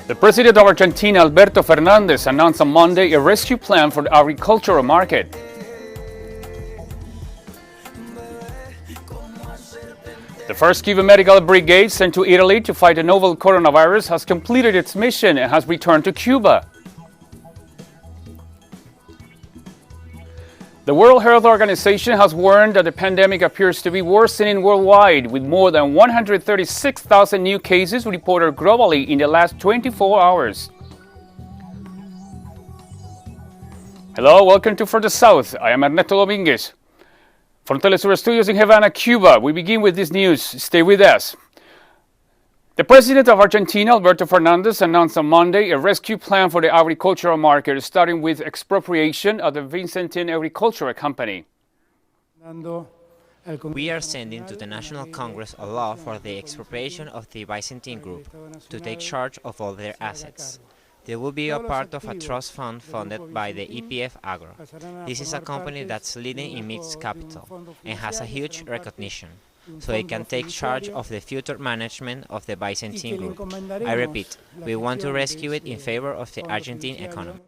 The president of Argentina, Alberto Fernandez, announced on Monday a rescue plan for the agricultural market. The first Cuban medical brigade sent to Italy to fight the novel coronavirus has completed its mission and has returned to Cuba. The World Health Organization has warned that the pandemic appears to be worsening worldwide, with more than 136,000 new cases reported globally in the last 24 hours. Hello, welcome to For the South. I am Ernesto Dominguez. From Telesur Studios in Havana, Cuba, we begin with this news. Stay with us. The president of Argentina, Alberto Fernandez, announced on Monday a rescue plan for the agricultural market, starting with expropriation of the Vicentin Agricultural Company. We are sending to the National Congress a law for the expropriation of the Vicentin Group to take charge of all their assets. They will be a part of a trust fund funded by the EPF Agro. This is a company that's leading in mixed capital and has a huge recognition, so it can take charge of the future management of the Vicentin Group. I repeat, we want to rescue it in favor of the Argentine economy.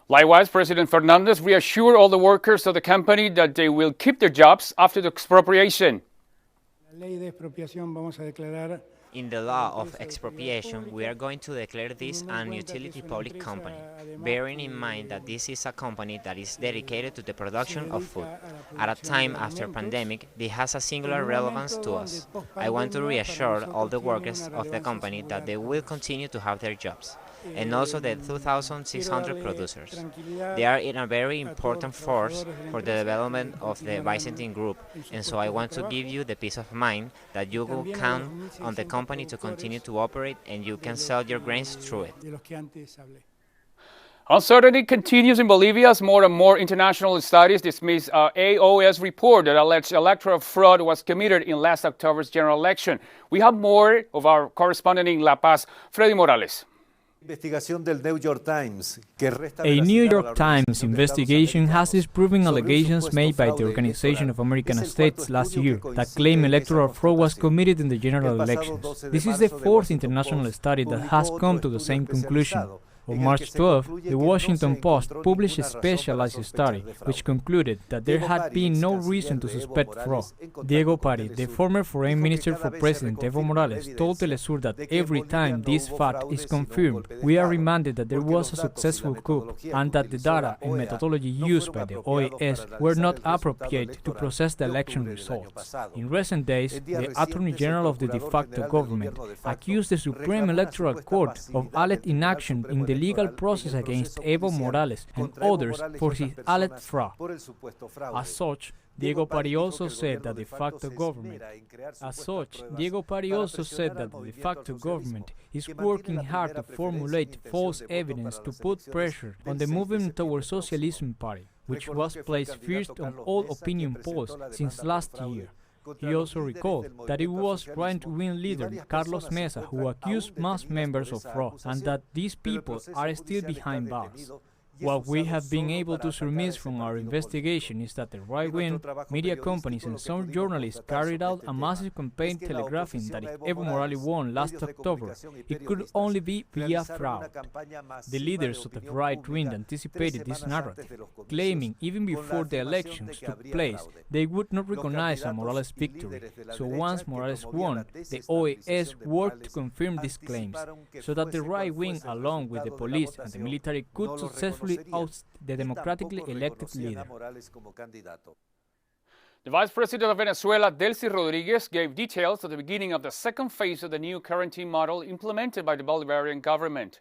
Likewise, President Fernandez reassured all the workers of the company that they will keep their jobs after the expropriation. In the law of expropriation, we are going to declare this an utility public company, bearing in mind that this is a company that is dedicated to the production of food. At a time after pandemic, this has a singular relevance to us. I want to reassure all the workers of the company that they will continue to have their jobs, and also the 2,600 producers. They are in a very important force for the development of the Vicentin Group, and so I want to give you the peace of mind that you will count on the company to continue to operate and you can sell your grains through it. Uncertainty continues in Bolivia as more and more international studies dismiss AOS report that alleged electoral fraud was committed in last October's general election. We have more of our correspondent in La Paz, Freddy Morales. A New York Times investigation has disproving allegations made by the Organization of American States last year that claim electoral fraud was committed in the general elections. This is the fourth international study that has come to the same conclusion. On March 12, the Washington Post published a specialized study which concluded that there had been no reason to suspect fraud. Diego Pari, the former foreign minister for President Evo Morales, told Telesur that every time this fact is confirmed, we are reminded that there was a successful coup and that the data and methodology used by the OAS were not appropriate to process the election results. In recent days, the Attorney General of the de facto government accused the Supreme Electoral Court of alleged inaction in the legal process against Evo Morales and others for his alleged fraud. As such, Diego Pari also said that the de facto government is working hard to formulate false evidence to put pressure on the movement towards Socialism Party, which was placed first on all opinion polls since last year. He also recalled that it was right-wing leader Carlos Mesa who accused mass members of fraud and that these people are still behind bars. What we have been able to surmise from our investigation is that the right-wing media companies and some journalists carried out a massive campaign telegraphing that if Evo Morales won last October, it could only be via fraud. The leaders of the right-wing anticipated this narrative, claiming even before the elections took place, they would not recognize a Morales victory. So once Morales won, the OAS worked to confirm these claims, so that the right-wing, along with the police and the military, could successfully oust the democratically elected leader. The Vice President of Venezuela, Delcy Rodriguez, gave details of the beginning of the second phase of the new quarantine model implemented by the Bolivarian government.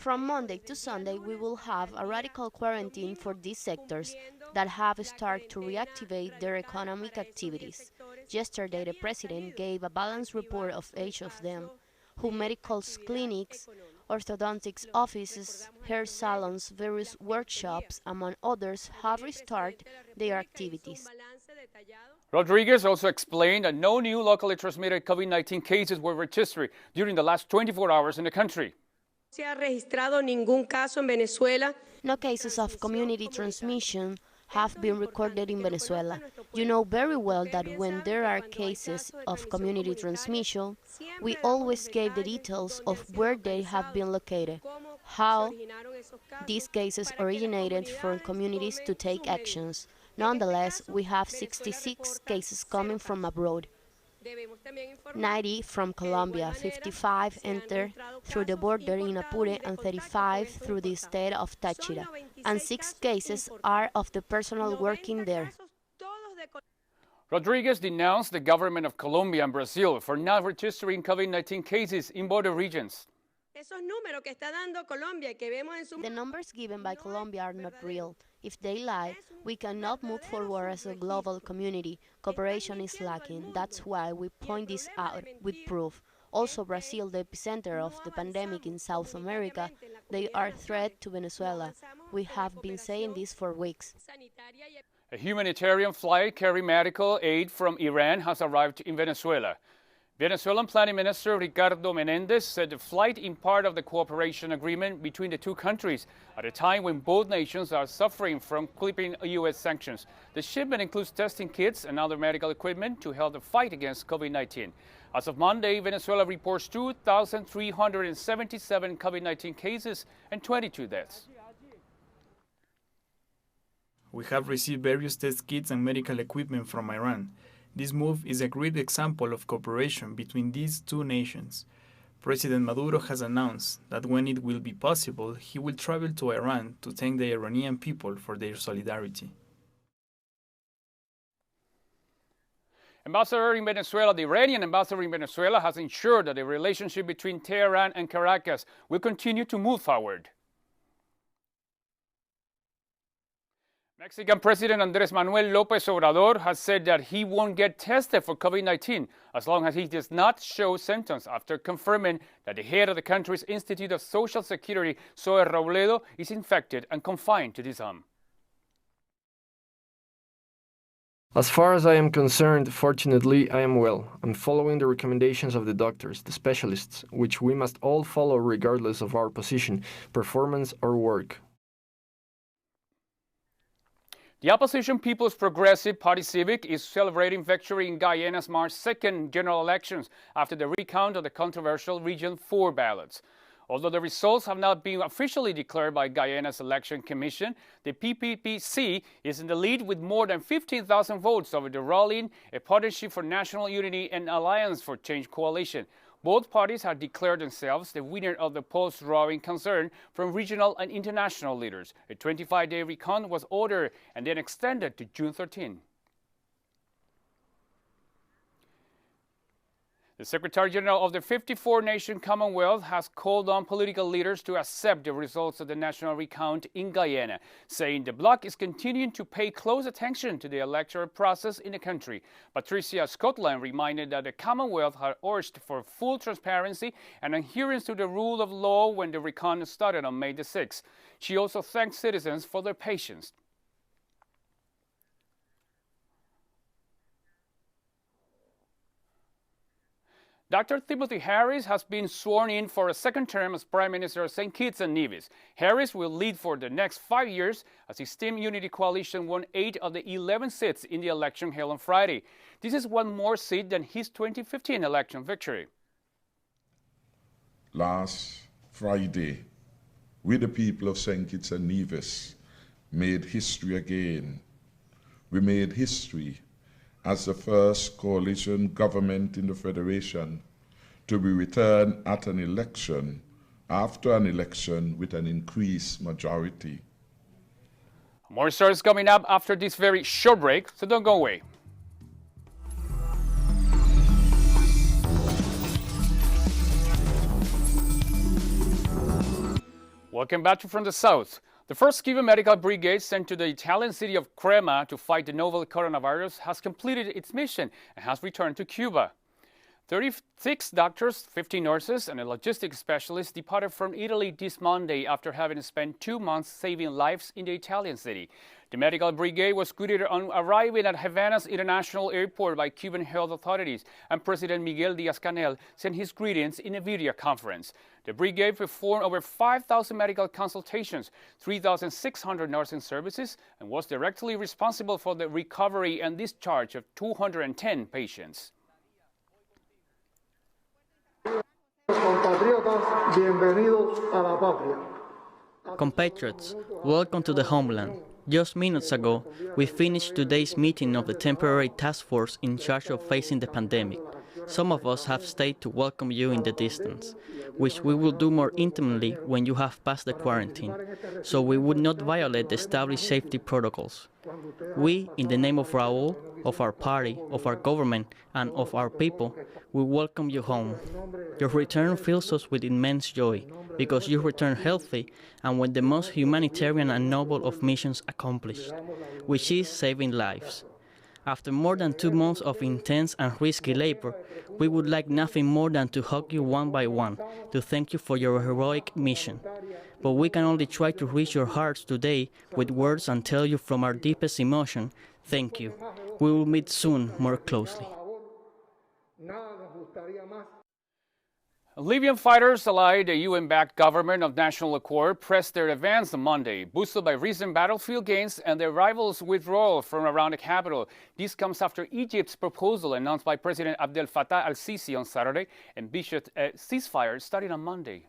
From Monday to Sunday, we will have a radical quarantine for these sectors that have started to reactivate their economic activities. Yesterday, the President gave a balanced report of each of them, who medical clinics, orthodontics offices, hair salons, various workshops, among others, have restarted their activities. Rodriguez also explained that no new locally transmitted COVID-19 cases were registered during the last 24 hours in the country. No cases of community transmission have been recorded in Venezuela. You know very well that when there are cases of community transmission, we always gave the details of where they have been located, how these cases originated from communities to take actions. Nonetheless, we have 66 cases coming from abroad. 90 from Colombia, 55 entered through the border in Apure and 35 through the state of Táchira, and 6 cases are of the personnel working there. Rodriguez denounced the government of Colombia and Brazil for not registering COVID-19 cases in border regions. The numbers given by Colombia are not real. If they lie, we cannot move forward as a global community. Cooperation is lacking. That's why we point this out with proof. Also, Brazil, the epicenter of the pandemic in South America, they are a threat to Venezuela. We have been saying this for weeks. A humanitarian flight carrying medical aid from Iran has arrived in Venezuela. Venezuelan Planning Minister Ricardo Menéndez said the flight is part of the cooperation agreement between the two countries at a time when both nations are suffering from clipping U.S. sanctions. The shipment includes testing kits and other medical equipment to help the fight against COVID-19. As of Monday, Venezuela reports 2,377 COVID-19 cases and 22 deaths. We have received various test kits and medical equipment from Iran. This move is a great example of cooperation between these two nations. President Maduro has announced that when it will be possible, he will travel to Iran to thank the Iranian people for their solidarity. Ambassador in Venezuela, the Iranian ambassador in Venezuela has ensured that the relationship between Tehran and Caracas will continue to move forward. Mexican President Andrés Manuel López Obrador has said that he won't get tested for COVID-19 as long as he does not show symptoms, after confirming that the head of the country's Institute of Social Security, Zoe Robledo, is infected and confined to this home. As far as I am concerned, fortunately, I am well. I'm following the recommendations of the doctors, the specialists, which we must all follow regardless of our position, performance, or work. The opposition People's Progressive Party Civic is celebrating victory in Guyana's March 2nd general elections after the recount of the controversial Region 4 ballots. Although the results have not been officially declared by Guyana's Election Commission, the PPPC is in the lead with more than 15,000 votes over the ruling, a Partnership for National Unity and Alliance for Change coalition. Both parties have declared themselves the winner of the polls, drawing concern from regional and international leaders. A 25-day recount was ordered and then extended to June 13. The Secretary General of the 54-nation Commonwealth has called on political leaders to accept the results of the national recount in Guyana, saying the bloc is continuing to pay close attention to the electoral process in the country. Patricia Scotland reminded that the Commonwealth had urged for full transparency and adherence to the rule of law when the recount started on May the 6th. She also thanked citizens for their patience. Dr. Timothy Harris has been sworn in for a second term as Prime Minister of St. Kitts and Nevis. Harris will lead for the next 5 years as his Team Unity coalition won 8 of the 11 seats in the election held on Friday. This is one more seat than his 2015 election victory. Last Friday, we the people of St. Kitts and Nevis made history again. We made history as the first coalition government in the Federation to be returned at an election, after an election with an increased majority. More stories coming up after this very short break, so don't go away. Welcome back to From the South. The first Cuban medical brigade sent to the Italian city of Crema to fight the novel coronavirus has completed its mission and has returned to Cuba. 36 doctors, 15 nurses, and a logistics specialist departed from Italy this Monday after having spent 2 months saving lives in the Italian city. The medical brigade was greeted on arriving at Havana's international airport by Cuban health authorities, and President Miguel Díaz-Canel sent his greetings in a video conference. The brigade performed over 5,000 medical consultations, 3,600 nursing services, and was directly responsible for the recovery and discharge of 210 patients. Compatriots, welcome to the homeland. Just minutes ago, we finished today's meeting of the temporary task force in charge of facing the pandemic. Some of us have stayed to welcome you in the distance, which we will do more intimately when you have passed the quarantine, so we would not violate the established safety protocols. We, in the name of Raúl, of our party, of our government, and of our people, we welcome you home. Your return fills us with immense joy, because you return healthy and with the most humanitarian and noble of missions accomplished, which is saving lives. After more than 2 months of intense and risky labor, we would like nothing more than to hug you one by one, to thank you for your heroic mission. But we can only try to reach your hearts today with words and tell you from our deepest emotion, thank you. We will meet soon more closely. Libyan fighters allied the UN-backed government of national accord pressed their advance on Monday, boosted by recent battlefield gains and their rivals' withdrawal from around the capital. This comes after Egypt's proposal announced by President Abdel Fattah al-Sisi on Saturday envisioned a ceasefire starting on Monday.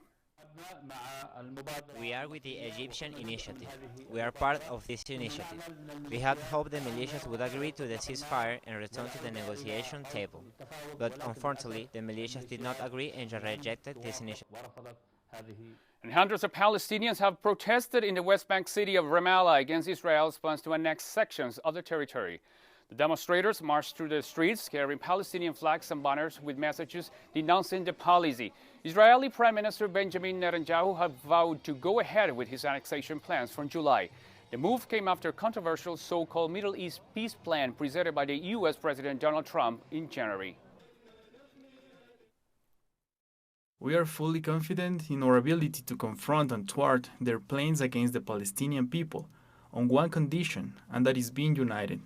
We are with the Egyptian initiative. We are part of this initiative. We had hoped the militias would agree to the ceasefire and return to the negotiation table. But unfortunately, the militias did not agree and rejected this initiative. And hundreds of Palestinians have protested in the West Bank city of Ramallah against Israel's plans to annex sections of the territory. The demonstrators marched through the streets carrying Palestinian flags and banners with messages denouncing the policy. Israeli Prime Minister Benjamin Netanyahu had vowed to go ahead with his annexation plans from July. The move came after a controversial so-called Middle East peace plan presented by the U.S. President Donald Trump in January. We are fully confident in our ability to confront and thwart their plans against the Palestinian people on one condition, and that is being united.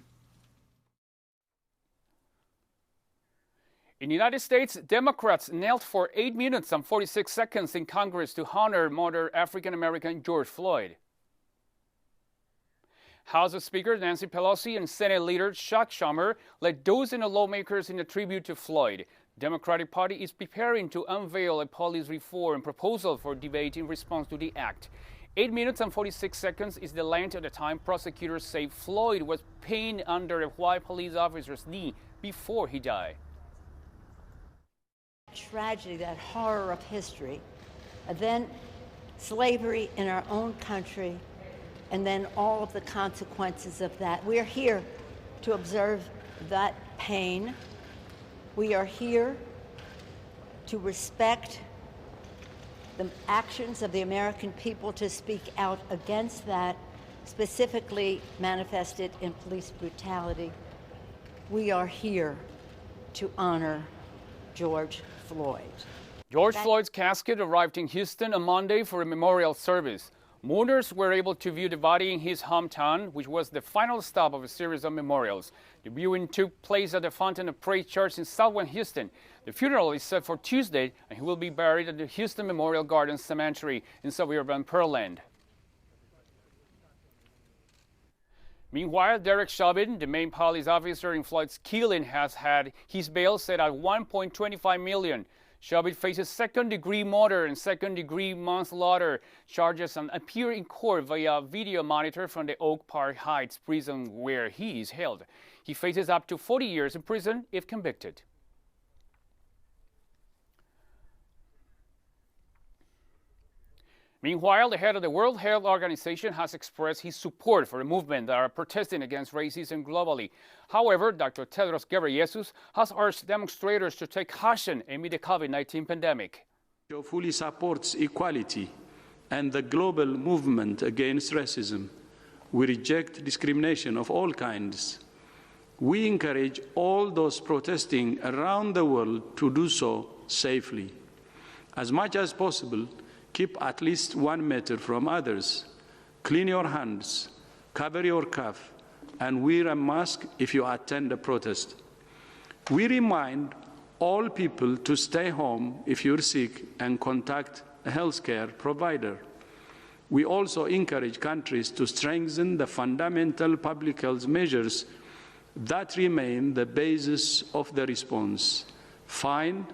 In the United States, Democrats knelt for 8 minutes and 46 seconds in Congress to honor murdered African-American George Floyd. House Speaker Nancy Pelosi and Senate Leader Chuck Schumer led dozens of lawmakers in a tribute to Floyd. The Democratic Party is preparing to unveil a police reform proposal for debate in response to the act. 8 minutes and 46 seconds is the length of the time prosecutors say Floyd was pinned under a white police officer's knee before he died. Tragedy, that horror of history, and then slavery in our own country, and then all of the consequences of that. We are here to observe that pain. We are here to respect the actions of the American people, to speak out against that, specifically manifested in police brutality. We are here to honor George Floyd. George Floyd's casket arrived in Houston on Monday for a memorial service. Mourners were able to view the body in his hometown, which was the final stop of a series of memorials. The viewing took place at the Fountain of Praise Church in Southwest Houston. The funeral is set for Tuesday, and he will be buried at the Houston Memorial Gardens Cemetery in suburban Pearland. Meanwhile, Derek Chauvin, the main police officer in Floyd's killing, has had his bail set at $1.25 million. Chauvin faces second-degree murder and second-degree manslaughter charges and appear in court via video monitor from the Oak Park Heights prison where he is held. He faces up to 40 years in prison if convicted. Meanwhile, the head of the World Health Organization has expressed his support for the movement that are protesting against racism globally. However, Dr. Tedros Ghebreyesus has urged demonstrators to take caution amid the COVID-19 pandemic. WHO fully supports equality and the global movement against racism. We reject discrimination of all kinds We encourage all those protesting around the world to do so safely. As much as possible, keep at least 1 meter from others. Clean your hands, cover your cough, and wear a mask if you attend a protest. We remind all people to stay home if you're sick and contact a healthcare provider. We also encourage countries to strengthen the fundamental public health measures that remain the basis of the response: find,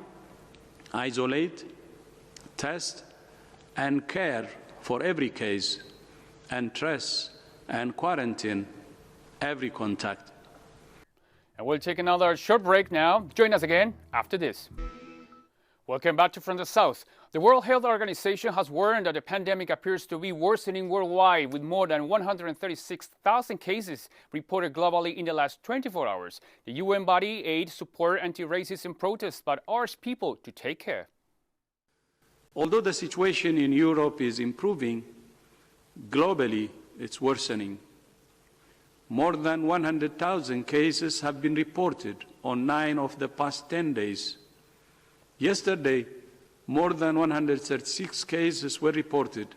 isolate, test, and care for every case, and trace and quarantine every contact. And we'll take another short break now. Join us again after this. Welcome back to From the South. The World Health Organization has warned that the pandemic appears to be worsening worldwide, with more than 136,000 cases reported globally in the last 24 hours. The UN body aids support anti-racism protests, but urges people to take care. Although the situation in Europe is improving, globally it's worsening. More than 100,000 cases have been reported on 9 of the past 10 days. Yesterday, more than 136 cases were reported,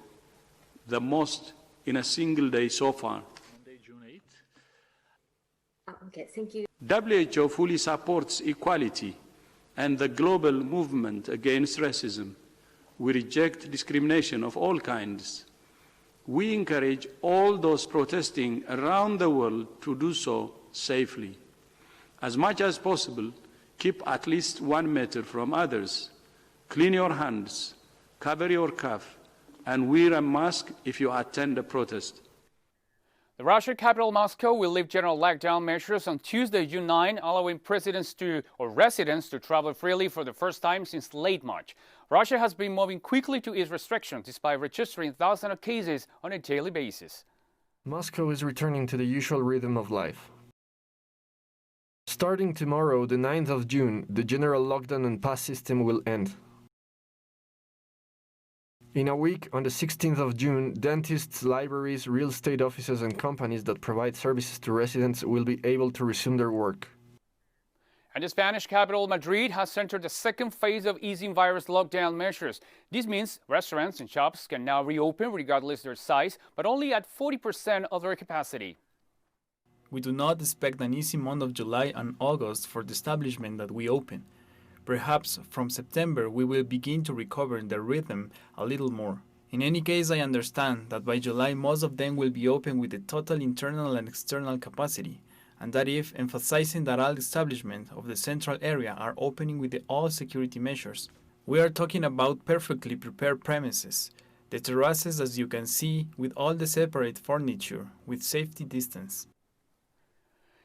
the most in a single day so far. Okay, thank you. WHO fully supports equality and the global movement against racism. We reject discrimination of all kinds. We encourage all those protesting around the world to do so safely. As much as possible, keep at least 1 meter from others. Clean your hands, cover your cough, and wear a mask if you attend a protest. The Russian capital Moscow will lift general lockdown measures on Tuesday, June 9, allowing residents to travel freely for the first time since late March. Russia has been moving quickly to ease restrictions despite registering thousands of cases on a daily basis. Moscow is returning to the usual rhythm of life. Starting tomorrow, the 9th of June, the general lockdown and pass system will end. In a week, on the 16th of June, dentists, libraries, real estate offices and companies that provide services to residents will be able to resume their work. And the Spanish capital, Madrid, has entered the second phase of easing virus lockdown measures. This means restaurants and shops can now reopen regardless of their size, but only at 40% of their capacity. We do not expect an easy month of July and August for the establishment that we open. Perhaps from September we will begin to recover the rhythm a little more. In any case, I understand that by July most of them will be open with the total internal and external capacity, and that if emphasizing that all establishments of the central area are opening with all security measures. We are talking about perfectly prepared premises, the terraces as you can see with all the separate furniture, with safety distance.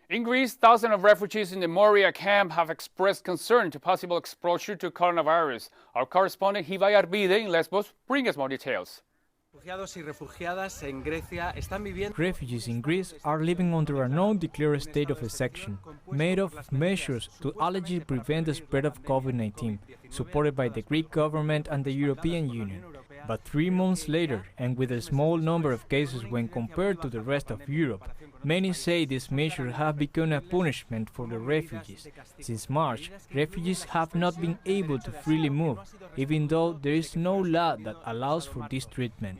In Greece, thousands of refugees in the Moria camp have expressed concern to possible exposure to coronavirus. Our correspondent Hiva Arbide in Lesbos brings us more details. Refugees in Greece are living under a non-declared state of exception, made of measures to allegedly prevent the spread of COVID-19, supported by the Greek government and the European Union. But 3 months later, and with a small number of cases when compared to the rest of Europe, many say these measures have become a punishment for the refugees. Since March, refugees have not been able to freely move, even though there is no law that allows for this treatment.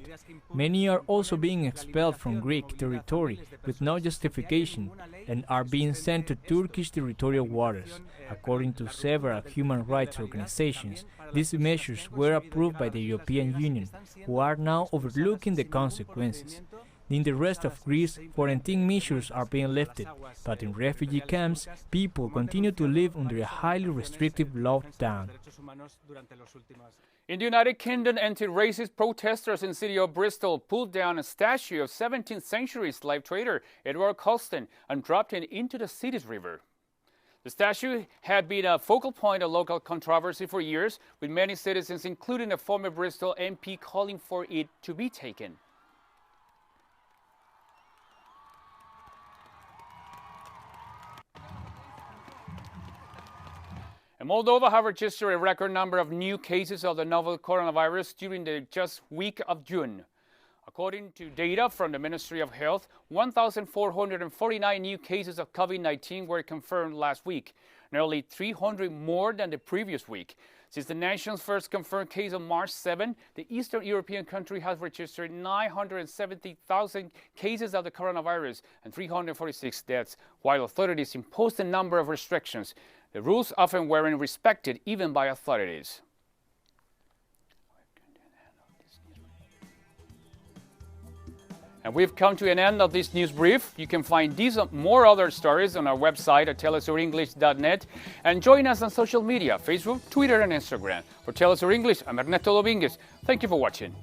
Many are also being expelled from Greek territory with no justification and are being sent to Turkish territorial waters. According to several human rights organizations, these measures were approved by the European Union, who are now overlooking the consequences. In the rest of Greece, quarantine measures are being lifted, but in refugee camps, people continue to live under a highly restrictive lockdown. In the United Kingdom, anti-racist protesters in the city of Bristol pulled down a statue of 17th century slave trader Edward Colston and dropped it into the city's river. The statue had been a focal point of local controversy for years, with many citizens, including a former Bristol MP, calling for it to be taken. And Moldova have registered a record number of new cases of the novel coronavirus during the just week of June. According to data from the Ministry of Health, 1,449 new cases of COVID-19 were confirmed last week, nearly 300 more than the previous week. Since the nation's first confirmed case on March 7, the Eastern European country has registered 970,000 cases of the coronavirus and 346 deaths, while authorities imposed a number of restrictions. The rules often weren't respected even by authorities. And we've come to an end of this news brief. You can find these and more other stories on our website at telesurenglish.net and join us on social media, Facebook, Twitter, and Instagram. For Telesur English, I'm Ernesto Dominguez. Thank you for watching.